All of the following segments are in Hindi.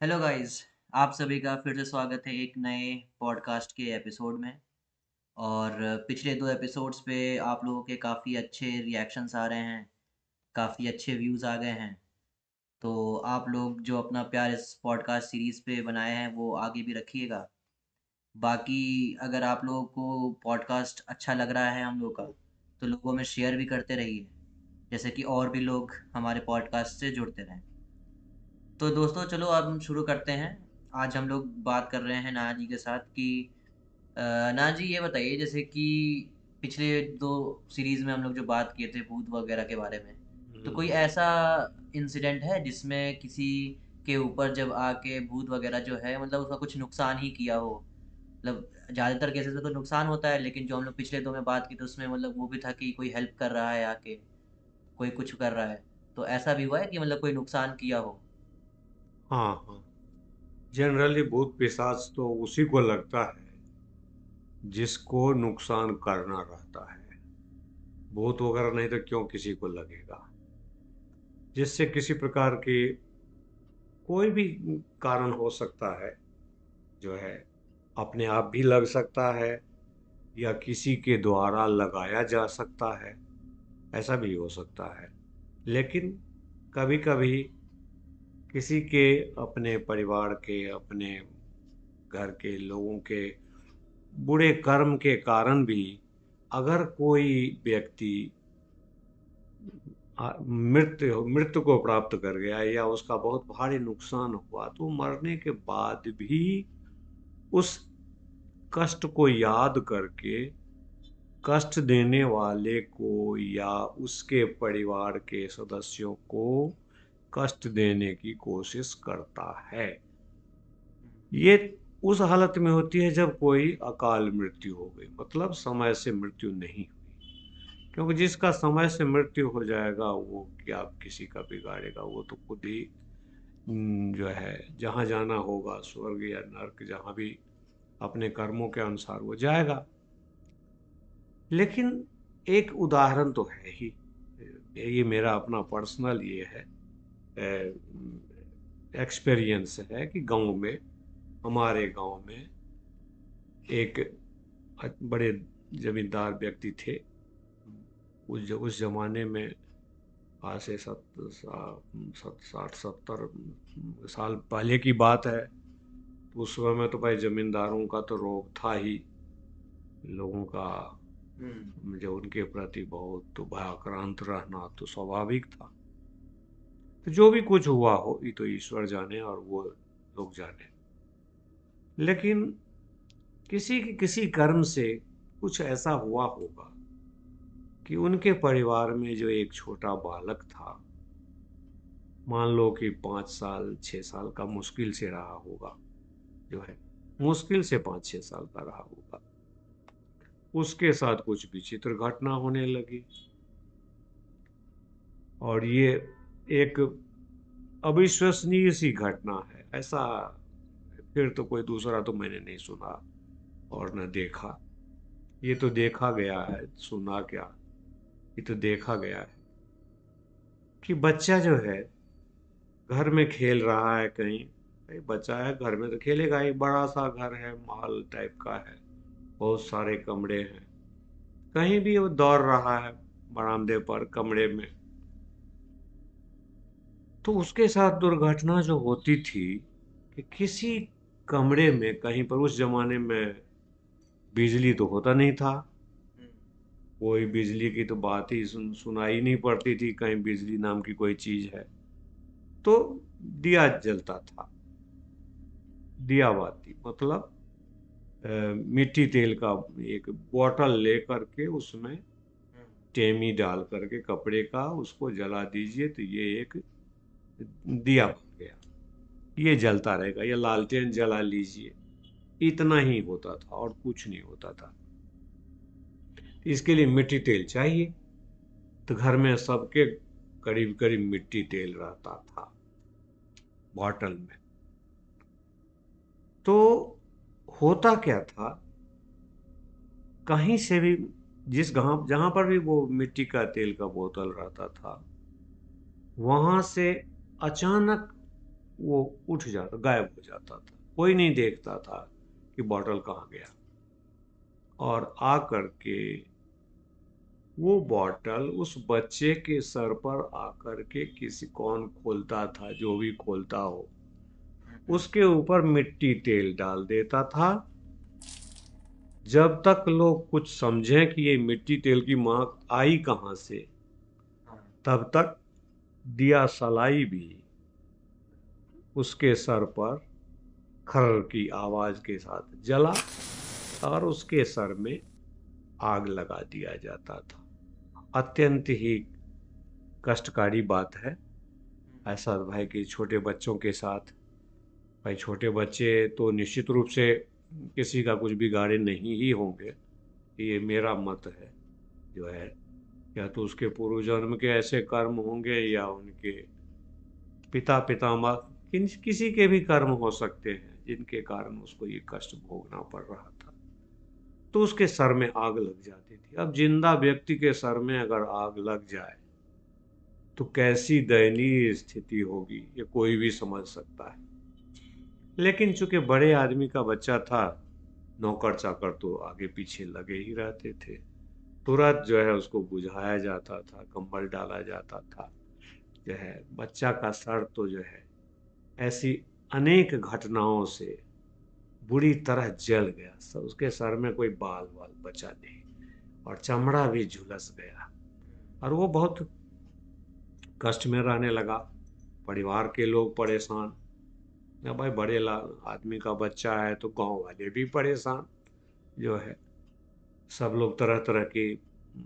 Hello guys. आप सभी का फिर से स्वागत है एक नए पॉडकास्ट के एपिसोड में। और पिछले दो एपिसोड्स पे आप लोगों के काफ़ी अच्छे रिएक्शंस आ रहे हैं, काफ़ी अच्छे व्यूज़ आ गए हैं। तो आप लोग जो अपना प्यार इस पॉडकास्ट सीरीज़ पे बनाए हैं वो आगे भी रखिएगा। बाकी अगर आप लोगों को पॉडकास्ट अच्छा लग रहा है हम लोग का, तो लोगों में शेयर भी करते रहिए, जैसे कि और भी लोग हमारे पॉडकास्ट से जुड़ते रहें। तो दोस्तों चलो अब हम शुरू करते हैं। आज हम लोग बात कर रहे हैं नाना जी के साथ कि नाना जी ये बताइए, जैसे कि पिछले दो सीरीज में हम लोग जो बात किए थे भूत वगैरह के बारे में, तो कोई हम्म। ऐसा इंसिडेंट है जिसमें किसी के ऊपर जब आके भूत वगैरह जो है मतलब उसका कुछ नुकसान ही किया हो। मतलब ज़्यादातर केसेस में तो नुकसान होता है, लेकिन जो हम लोग पिछले दो में बात की तो उसमें मतलब वो भी था कि कोई हेल्प कर रहा है आके, कोई कुछ कर रहा है। तो ऐसा भी हुआ है कि मतलब कोई नुकसान किया हो? हाँ हाँ। जनरली भूत पिशाच तो उसी को लगता है जिसको नुकसान करना रहता है। भूत वगैरह नहीं तो क्यों किसी को लगेगा। जिससे किसी प्रकार की कोई भी कारण हो सकता है, जो है अपने आप भी लग सकता है या किसी के द्वारा लगाया जा सकता है। ऐसा भी हो सकता है। लेकिन कभी कभी किसी के, अपने परिवार के, अपने घर के लोगों के बुरे कर्म के कारण भी अगर कोई व्यक्ति मृत्यु को प्राप्त कर गया या उसका बहुत भारी नुकसान हुआ, तो मरने के बाद भी उस कष्ट को याद करके कष्ट देने वाले को या उसके परिवार के सदस्यों को कष्ट देने की कोशिश करता है। ये उस हालत में होती है जब कोई अकाल मृत्यु हो गई, मतलब समय से मृत्यु नहीं हुई। क्योंकि जिसका समय से मृत्यु हो जाएगा वो क्या किसी का बिगाड़ेगा, वो तो खुद ही जो है जहाँ जाना होगा, स्वर्ग या नर्क, जहाँ भी अपने कर्मों के अनुसार वो जाएगा। लेकिन एक उदाहरण तो है ही। ये मेरा अपना पर्सनल ये है, एक्सपीरियंस है कि गांव में, हमारे गांव में एक बड़े जमींदार व्यक्ति थे। उस जमाने में, आज से 60 70 साल पहले की बात है। तो उस समय में तो भाई जमींदारों का तो रोग था ही, लोगों का हम्म। जो उनके प्रति बहुत तो भयाक्रांत रहना तो स्वाभाविक था। तो जो भी कुछ हुआ हो ये तो ईश्वर जाने और वो लोग जाने। लेकिन किसी कर्म से कुछ ऐसा हुआ होगा कि उनके परिवार में जो एक छोटा बालक था, मान लो कि 5 साल 6 साल का मुश्किल से रहा होगा, जो है मुश्किल से 5 6 साल का रहा होगा, उसके साथ कुछ विचित्र घटना होने लगी। और ये एक अविश्वसनीय सी घटना है। ऐसा फिर तो कोई दूसरा तो मैंने नहीं सुना और न देखा। ये तो देखा गया है, सुना क्या, ये तो देखा गया है कि बच्चा जो है घर में खेल रहा है कहीं। भाई बच्चा है घर में तो खेलेगा ही, बड़ा सा घर है, महल टाइप का है, बहुत सारे कमरे हैं। कहीं भी वो दौड़ रहा है बरामदे पर, कमरे में। तो उसके साथ दुर्घटना जो होती थी कि किसी कमरे में कहीं पर, उस जमाने में बिजली तो होता नहीं था, हम्म। कोई बिजली की तो बात ही सुनाई नहीं पड़ती थी, कहीं बिजली नाम की कोई चीज है। तो दिया जलता था, दिया बाती, मतलब अ, मिट्टी तेल का एक बोतल लेकर के उसमें हम्म। टेमी डाल करके कपड़े का उसको जला दीजिए तो ये एक दिया बन गया, ये जलता रहेगा, या लालटेन जला लीजिए। इतना ही होता था और कुछ नहीं होता था। इसके लिए मिट्टी तेल चाहिए, तो घर में सबके करीब करीब मिट्टी तेल रहता था बॉटल में। तो होता क्या था, कहीं से भी, जिस जहां जहां पर भी वो मिट्टी का तेल का बोतल रहता था, वहां से अचानक वो उठ जाता, गायब हो जाता था, कोई नहीं देखता था कि बॉटल कहाँ गया। और आ करके वो बॉटल उस बच्चे के सर पर आकर के किसी कौन खोलता था, जो भी खोलता हो, उसके ऊपर मिट्टी तेल डाल देता था। जब तक लोग कुछ समझें कि ये मिट्टी तेल की मांग आई कहाँ से, हाँ। तब तक दिया सलाई भी उसके सर पर खर की आवाज के साथ जला और उसके सर में आग लगा दिया जाता था। अत्यंत ही कष्टकारी बात है ऐसा भाई कि छोटे बच्चों के साथ। भाई छोटे बच्चे तो निश्चित रूप से किसी का कुछ बिगाड़े नहीं ही होंगे, ये मेरा मत है जो है। या तो उसके पूर्व जन्म के ऐसे कर्म होंगे या उनके पिता पितामह किसी के भी कर्म हो सकते हैं जिनके कारण उसको ये कष्ट भोगना पड़ रहा था। तो उसके सर में आग लग जाती थी। अब जिंदा व्यक्ति के सर में अगर आग लग जाए तो कैसी दयनीय स्थिति होगी, ये कोई भी समझ सकता है। लेकिन चूंकि बड़े आदमी का बच्चा था, नौकर चाकर तो आगे पीछे लगे ही रहते थे। तुरंत जो है उसको बुझाया जाता था, कंबल डाला जाता था। जो है बच्चा का सर तो जो है ऐसी अनेक घटनाओं से बुरी तरह जल गया। उसके सर में कोई बाल वाल बचा नहीं और चमड़ा भी झुलस गया। और वो बहुत कष्ट में रहने लगा। परिवार के लोग परेशान। या भाई आदमी का बच्चा है तो गांव वाले भी परेशान जो है। सब लोग तरह तरह की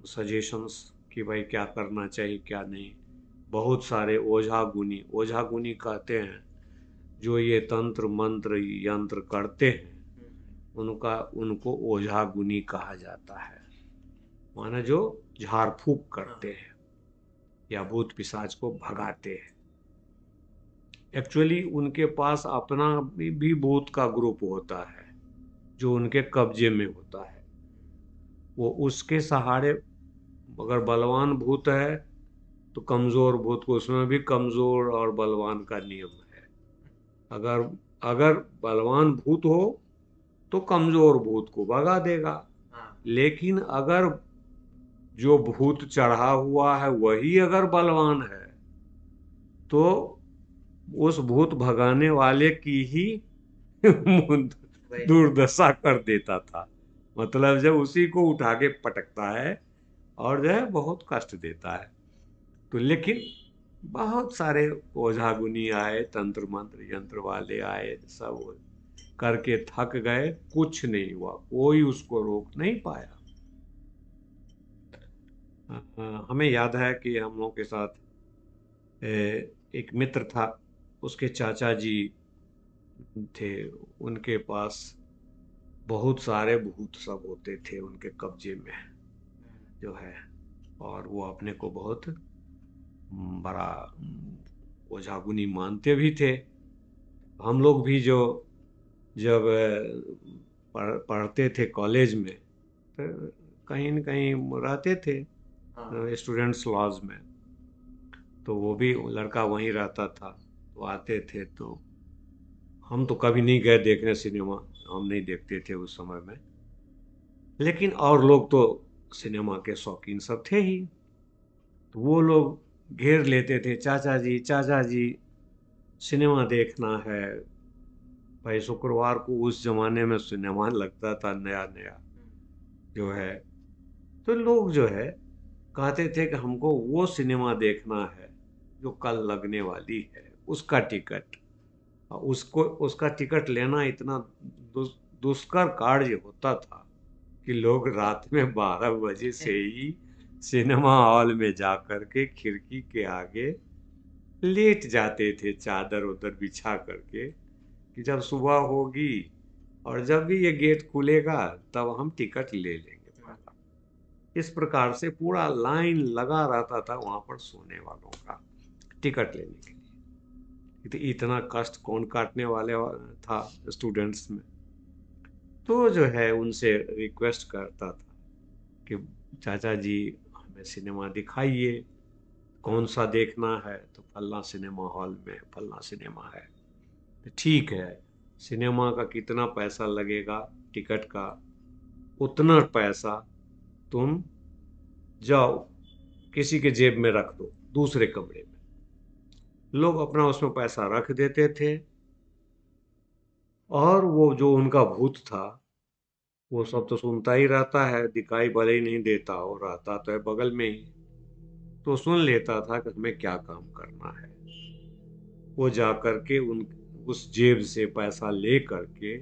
सजेशंस कि भाई क्या करना चाहिए क्या नहीं। बहुत सारे ओझा गुनी कहते हैं जो ये तंत्र मंत्र यंत्र करते हैं, उनका उनको ओझा गुनी कहा जाता है। माने जो झाड़ फूक करते हैं या भूत पिशाच को भगाते हैं। एक्चुअली उनके पास अपना भी भूत का ग्रुप होता है जो उनके कब्जे में होता है। वो उसके सहारे, अगर बलवान भूत है तो कमजोर भूत को, उसमें भी कमजोर और बलवान का नियम है। अगर अगर बलवान भूत हो तो कमजोर भूत को भगा देगा। लेकिन अगर जो भूत चढ़ा हुआ है वही अगर बलवान है तो उस भूत भगाने वाले की ही दुर्दशा कर देता था। मतलब जब उसी को उठा के पटकता है और जो है बहुत कष्ट देता है। तो लेकिन बहुत सारे ओझा गुनी आए, तंत्र मंत्र यंत्र वाले आए, सब करके थक गए, कुछ नहीं हुआ, कोई उसको रोक नहीं पाया। हमें याद है कि हम लोग के साथ एक मित्र था, उसके चाचा जी थे, उनके पास बहुत सारे भूत सब होते थे उनके कब्जे में जो है। और वो अपने को बहुत बड़ा ओझागुनी मानते भी थे। हम लोग भी जो जब पढ़ते थे कॉलेज में तो कहीं न कहीं रहते थे स्टूडेंट्स लॉज में। तो वो भी लड़का वहीं रहता था, तो आते थे। तो हम तो कभी नहीं गए देखने सिनेमा, हम नहीं देखते थे उस समय में। लेकिन और लोग तो सिनेमा के शौकीन सब थे ही। तो वो लोग घेर लेते थे, चाचा जी सिनेमा देखना है। भाई शुक्रवार को उस जमाने में सिनेमा लगता था नया नया जो है। तो लोग जो है कहते थे कि हमको वो सिनेमा देखना है जो कल लगने वाली है, उसका टिकट। और उसको उसका टिकट लेना इतना दुष्कर कार्य होता था कि लोग रात में 12 बजे से ही सिनेमा हॉल में जा कर के खिड़की के आगे लेट जाते थे चादर उधर बिछा करके कि जब सुबह होगी और जब भी ये गेट खुलेगा तब हम टिकट ले लेंगे पहला। इस प्रकार से पूरा लाइन लगा रहता था वहां पर सोने वालों का टिकट लेने के लिए। तो इतना कष्ट कौन काटने वाले था स्टूडेंट्स में। तो जो है उनसे रिक्वेस्ट करता था कि चाचा जी हमें सिनेमा दिखाइए, कौन सा देखना है। तो फलना सिनेमा हॉल में फलना सिनेमा है। तो ठीक है, सिनेमा का कितना पैसा लगेगा टिकट का, उतना पैसा तुम जाओ किसी के जेब में रख दो दूसरे कमरे में। लोग अपना उसमें पैसा रख देते थे, और वो जो उनका भूत था वो सब तो सुनता ही रहता है, दिखाई भले ही नहीं देता हो, रहता तो है बगल में ही, तो सुन लेता था कि हमें क्या काम करना है। वो जा करके उन उस जेब से पैसा ले करके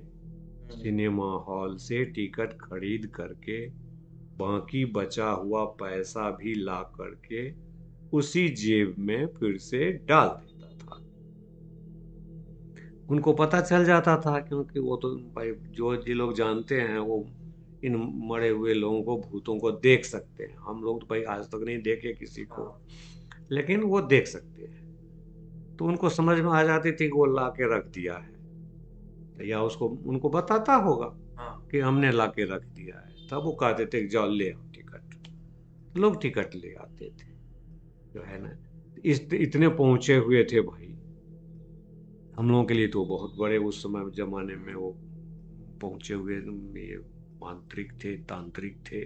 सिनेमा हॉल से टिकट खरीद करके बाकी बचा हुआ पैसा भी ला करके उसी जेब में फिर से डाल देता था। उनको पता चल जाता था, क्योंकि वो तो भाई जो जी लोग जानते हैं वो इन मरे हुए लोगों को, भूतों को देख सकते हैं। हम लोग तो भाई आज तक नहीं देखे किसी को, लेकिन वो देख सकते हैं। तो उनको समझ में आ जाती थी कि वो ला के रख दिया है, या उसको उनको बताता होगा कि हमने ला के रख दिया है, तब वो कहते थे कि जाओ ले आओ टिकट। लोग टिकट ले आते थे, जो है ना। इतने पहुंचे हुए थे भाई, हम लोगों के लिए तो बहुत बड़े उस समय जमाने में वो पहुंचे हुए ये मांत्रिक थे, तांत्रिक थे,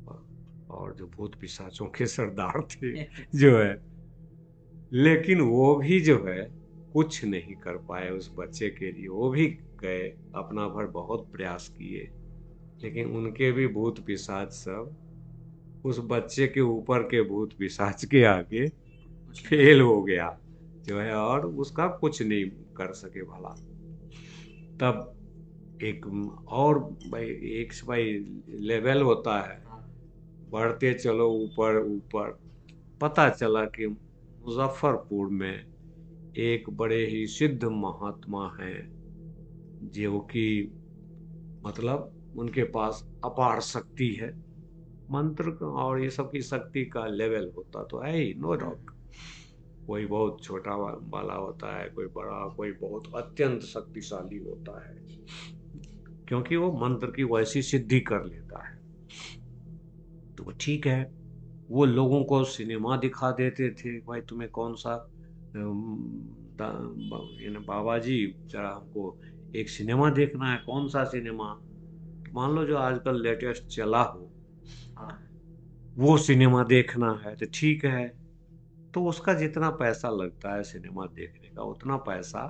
और और जो भूत पिशाचों के सरदार थे जो है। लेकिन वो भी जो है कुछ नहीं कर पाए उस बच्चे के लिए। वो भी गए, अपना भर बहुत प्रयास किए, लेकिन उनके भी भूत पिशाच सब उस बच्चे के ऊपर के भूत पिशाच के आगे फेल हो गया, जो है, और उसका कुछ नहीं कर सके भला। तब एक और भाई, एक से भाई लेवल होता है, बढ़ते चलो ऊपर ऊपर। पता चला कि मुजफ्फरपुर में एक बड़े ही सिद्ध महात्मा हैं, जो कि मतलब उनके पास अपार शक्ति है। मंत्र और ये सब की शक्ति का लेवल होता तो है ही, नो डाउट। कोई बहुत छोटा वाला होता है, कोई बड़ा, कोई बहुत अत्यंत शक्तिशाली होता है, क्योंकि वो मंत्र की वैसी सिद्धि कर लेता है। तो ठीक है, वो लोगों को सिनेमा दिखा देते थे। भाई तुम्हें कौन सा बाबा जी, जरा हमको एक सिनेमा देखना है। कौन सा सिनेमा? मान लो जो आजकल लेटेस्ट चला हो, वो सिनेमा देखना है, तो ठीक है। तो उसका जितना पैसा लगता है सिनेमा देखने का, उतना पैसा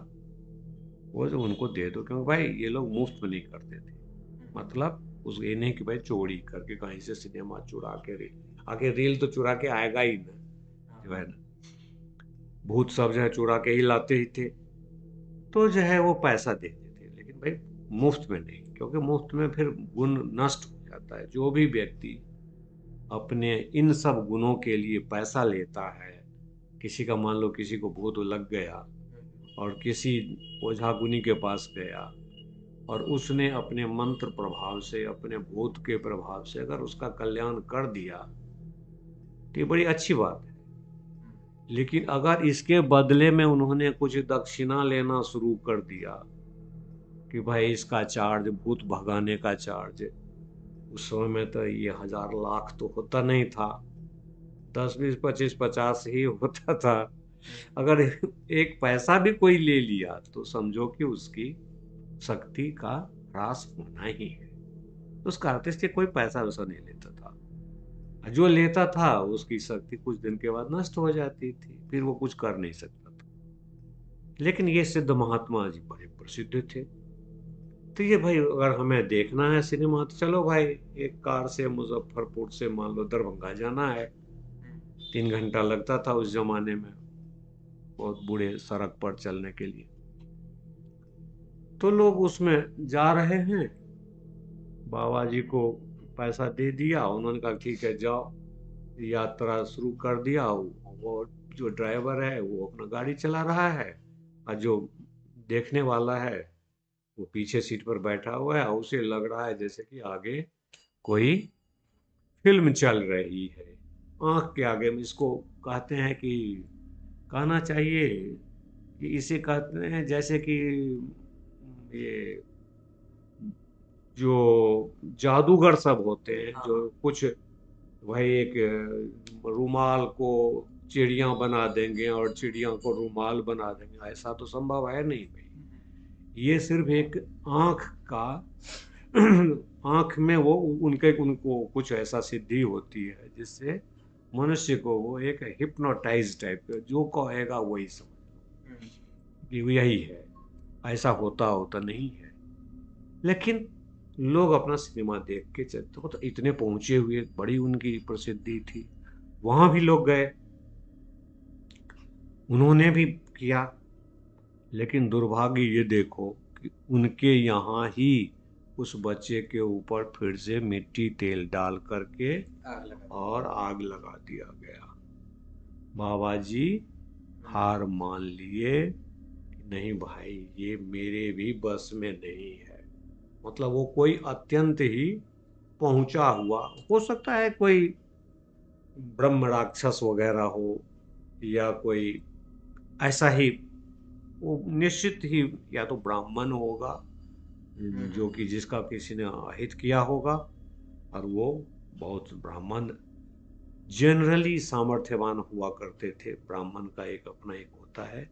वो जो उनको दे दो, क्योंकि भाई ये लोग मुफ्त में नहीं करते थे। मतलब उस ये नहीं कि भाई चोरी करके कहीं से सिनेमा चुरा के आगे रील तो चुरा के आएगा ही ना, जो है ना। भूत सब जो है चुरा के ही लाते ही थे, तो जो है वो पैसा देते थे, लेकिन भाई मुफ्त में नहीं, क्योंकि मुफ्त में फिर गुण नष्ट हो जाता है। जो भी व्यक्ति अपने इन सब गुणों के लिए पैसा लेता है, किसी का मान लो किसी को भूत लग गया और किसी ओझा गुनी के पास गया, और उसने अपने मंत्र प्रभाव से, अपने भूत के प्रभाव से अगर उसका कल्याण कर दिया, तो ये बड़ी अच्छी बात है। लेकिन अगर इसके बदले में उन्होंने कुछ दक्षिणा लेना शुरू कर दिया कि भाई इसका चार्ज, भूत भगाने का चार्ज, उस समय में तो ये 1000 लाख तो होता नहीं था, 10 20 25 50 ही होता था। अगर एक पैसा भी कोई ले लिया तो समझो कि उसकी शक्ति का ह्रास होना ही है। तो उसका अर्थ इसलिए कोई पैसा वैसा नहीं लेता था। जो लेता था उसकी शक्ति कुछ दिन के बाद नष्ट हो जाती थी, फिर वो कुछ कर नहीं सकता था। लेकिन ये सिद्ध महात्मा जी बड़े प्रसिद्ध थे। तो ये भाई अगर हमें देखना है सिनेमा, तो चलो भाई, एक कार से मुजफ्फरपुर से मान लो दरभंगा जाना है, 3 घंटा लगता था उस जमाने में, बहुत बूढ़े सड़क पर चलने के लिए। तो लोग उसमें जा रहे हैं, बाबा जी को पैसा दे दिया, उन्होंने कहा ठीक है जाओ, यात्रा शुरू कर दिया। वो जो ड्राइवर है वो अपना गाड़ी चला रहा है, और जो देखने वाला है वो पीछे सीट पर बैठा हुआ है, उसे लग रहा है जैसे कि आगे कोई फिल्म चल रही है। आंख के आगे में इसको कहते हैं कि, कहना चाहिए कि इसे कहते हैं जैसे कि ये जो जादूगर सब होते हैं, जो कुछ भाई एक रुमाल को चिड़िया बना देंगे और चिड़िया को रुमाल बना देंगे, ऐसा तो संभव है नहीं भाई। ये सिर्फ एक आँख का आँख में वो उनको कुछ ऐसा सिद्धि होती है जिससे मनुष्य को वो एक हिप्नोटाइज टाइप का जो कहेगा वही समझ कि यही है। ऐसा होता होता नहीं है, लेकिन लोग अपना सिनेमा देख के चलते हो तो इतने पहुंचे हुए, बड़ी उनकी प्रसिद्धि थी, वहां भी लोग गए, उन्होंने भी किया। लेकिन दुर्भाग्य ये देखो कि उनके यहाँ ही उस बच्चे के ऊपर फिर से मिट्टी तेल डाल करके और आग लगा दिया गया। बाबा जी हार मान लिए कि नहीं भाई, ये मेरे भी बस में नहीं है। मतलब वो कोई अत्यंत ही पहुंचा हुआ, हो सकता है कोई ब्रह्म राक्षस वगैरह हो, या कोई ऐसा ही, वो निश्चित ही या तो ब्राह्मण होगा जो कि जिसका किसी ने अहित किया होगा, और वो बहुत ब्राह्मण जनरली सामर्थ्यवान हुआ करते थे। ब्राह्मण का एक अपना एक होता है,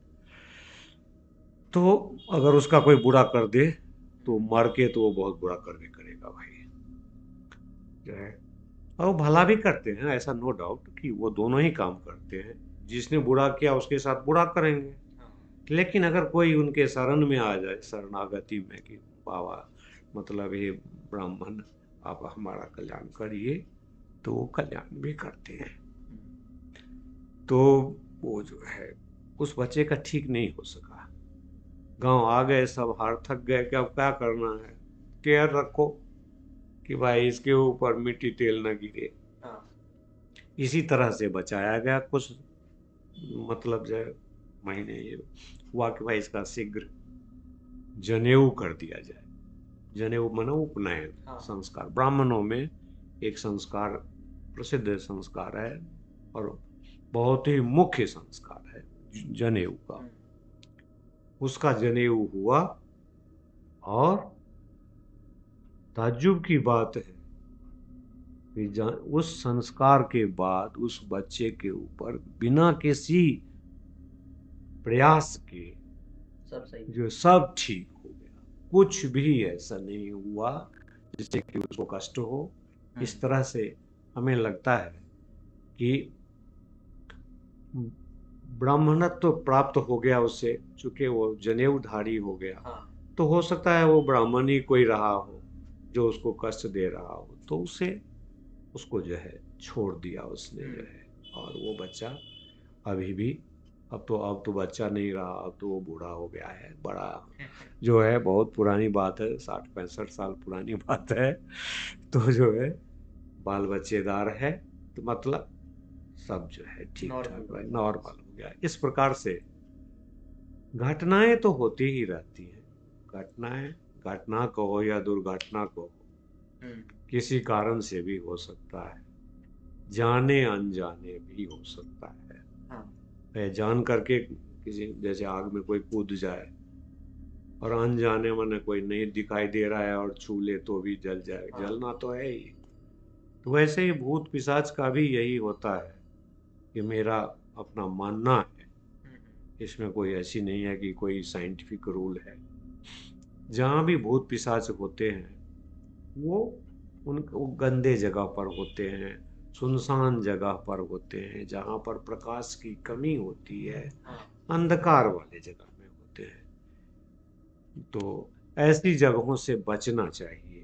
तो अगर उसका कोई बुरा कर दे तो मर के तो वो बहुत बुरा करके करेगा भाई, जो है। और वो भला भी करते हैं, ऐसा नो डाउट कि वो दोनों ही काम करते हैं। जिसने बुरा किया उसके साथ बुरा करेंगे, लेकिन अगर कोई उनके शरण में आ जाए, शरणागति में, कि बाबा मतलब ये ब्राह्मण आप हमारा कल्याण करिए, तो वो कल्याण भी करते हैं। तो वो जो है उस बच्चे का ठीक नहीं हो सका। गांव आ गए, सब हार थक गए कि अब क्या करना है। केयर रखो कि भाई इसके ऊपर मिट्टी तेल न गिरे। इसी तरह से बचाया गया। कुछ मतलब जो है महीने ये हुआ कि भाई इसका शीघ्र जनेऊ कर दिया जाए। जनेऊ माने उपनयन संस्कार, ब्राह्मणों में एक संस्कार, प्रसिद्ध संस्कार है और बहुत ही मुख्य संस्कार है जनेऊ का। उसका जनेऊ हुआ, और ताज्जुब की बात है कि उस संस्कार के बाद उस बच्चे के ऊपर बिना किसी प्रयास के सब सही जो सब ठीक हो गया। कुछ भी ऐसा नहीं हुआ जिससे कि उसको कष्ट हो। इस तरह से हमें लगता है कि ब्राह्मणत्व तो प्राप्त हो गया उससे, चूंकि वो जनेऊधारी हो गया। तो हो सकता है वो ब्राह्मण ही कोई रहा हो जो उसको कष्ट दे रहा हो, तो उसे उसको जो है छोड़ दिया उसने, जो है। और वो बच्चा अभी भी, अब तो बच्चा नहीं रहा, अब तो वो बूढ़ा हो गया है, बड़ा जो है, बहुत पुरानी बात है, 60-65 साल पुरानी बात है। तो जो है बाल बच्चेदार है, तो मतलब सब जो है ठीक ठाक है, नॉर्मल हो गया। इस प्रकार से घटनाएं तो होती ही रहती हैं। घटनाएं, घटना कहो या दुर्घटना कहो, किसी कारण से भी हो सकता है, जाने अनजाने भी हो सकता है। जान करके किसी, जैसे आग में कोई कूद जाए, और अनजाने माने कोई नहीं दिखाई दे रहा है और छू ले तो भी जल जाए, जलना तो है ही। तो वैसे ही भूत पिशाच का भी यही होता है कि मेरा अपना मानना है, इसमें कोई ऐसी नहीं है कि कोई साइंटिफिक रूल है। जहाँ भी भूत पिशाच होते हैं वो वो गंदे जगह पर होते हैं, सुनसान जगह पर होते हैं, जहाँ पर प्रकाश की कमी होती है, अंधकार वाले जगह में होते हैं। तो ऐसी जगहों से बचना चाहिए।